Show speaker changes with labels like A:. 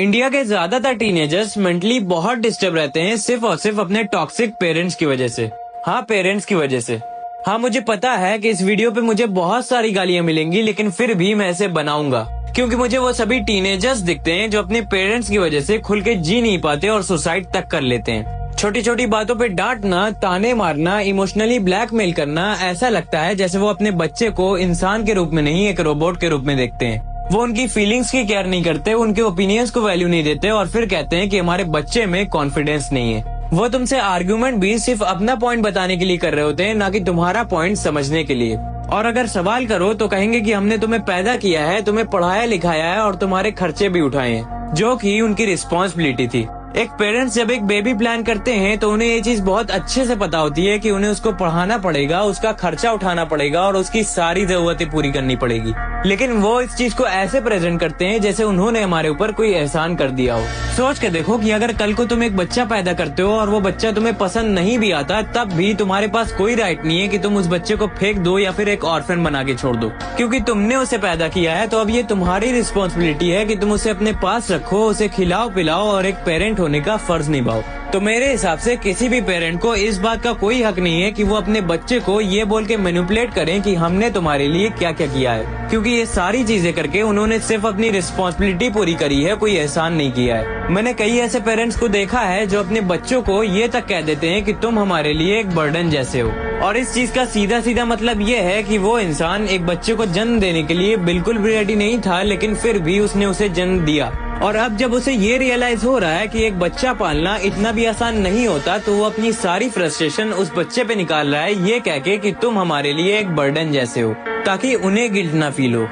A: India के ज्यादातर teenagers mentally बहुत डिस्टर्ब रहते हैं सिर्फ और सिर्फ अपने टॉक्सिक पेरेंट्स की वजह से। हाँ, पेरेंट्स की वजह से। हाँ, मुझे पता है कि इस वीडियो पे मुझे बहुत सारी गालियां मिलेंगी, लेकिन फिर भी मैं इसे बनाऊंगा क्योंकि मुझे वो सभी टीनेजर्स दिखते हैं जो अपने पेरेंट्स की वजह से खुल के जी नहीं पाते और सुसाइड तक कर लेते हैं। छोटी छोटी बातों पे डांटना, ताने मारना, इमोशनली ब्लैकमेल करना, ऐसा लगता है जैसे वो अपने बच्चे को इंसान के रूप में नहीं एक रोबोट के रूप में देखते हैं। वो उनकी फीलिंग्स की केयर नहीं करते, उनके ओपिनियंस को वैल्यू नहीं देते और फिर कहते हैं कि हमारे बच्चे में कॉन्फिडेंस नहीं है। वो तुमसे आर्ग्यूमेंट भी सिर्फ अपना पॉइंट बताने के लिए कर रहे होते हैं, ना कि तुम्हारा पॉइंट समझने के लिए। और अगर सवाल करो तो कहेंगे कि हमने तुम्हें पैदा किया है, तुम्हें पढ़ाया लिखाया है और तुम्हारे खर्चे भी उठाए हैं, जो कि उनकी रिस्पॉन्सिबिलिटी थी। एक पेरेंट्स जब एक बेबी प्लान करते हैं तो उन्हें ये चीज बहुत अच्छे से पता होती है कि उन्हें उसको पढ़ाना पड़ेगा, उसका खर्चा उठाना पड़ेगा और उसकी सारी जरूरतें पूरी करनी पड़ेगी। लेकिन वो इस चीज को ऐसे प्रेजेंट करते हैं जैसे उन्होंने हमारे ऊपर कोई एहसान कर दिया हो। सोच के देखो कि अगर कल को तुम एक बच्चा पैदा करते हो और वो बच्चा तुम्हें पसंद नहीं भी आता, तब भी तुम्हारे पास कोई राइट नहीं है कि तुम उस बच्चे को फेंक दो या फिर एक ऑर्फन बना के छोड़ दो, क्योंकि तुमने उसे पैदा किया है। तो अब ये तुम्हारी रिस्पॉन्सिबिलिटी है कि तुम उसे अपने पास रखो, उसे खिलाओ पिलाओ और एक पेरेंट होने का फर्ज निभाओ। तो मेरे हिसाब से किसी भी पेरेंट को इस बात का कोई हक नहीं है कि वो अपने बच्चे को ये बोल के मैनिपुलेट करें कि हमने तुम्हारे लिए क्या क्या किया है, क्योंकि ये सारी चीजें करके उन्होंने सिर्फ अपनी रिस्पॉन्सिबिलिटी पूरी करी है, कोई एहसान नहीं किया है। मैंने कई ऐसे पेरेंट्स को देखा है जो अपने बच्चों को ये तक कह देते हैं कि तुम हमारे लिए एक बर्डन जैसे हो, और इस चीज का सीधा सीधा मतलब ये है कि वो इंसान एक बच्चे को जन्म देने के लिए बिल्कुल भी रेडी नहीं था, लेकिन फिर भी उसने उसे जन्म दिया। और अब जब उसे ये रियलाइज हो रहा है कि एक बच्चा पालना इतना भी आसान नहीं होता, तो वो अपनी सारी फ्रस्ट्रेशन उस बच्चे पे निकाल रहा है, ये कह के कि तुम हमारे लिए एक बर्डन जैसे हो, ताकि उन्हें गिल्ट ना फील हो।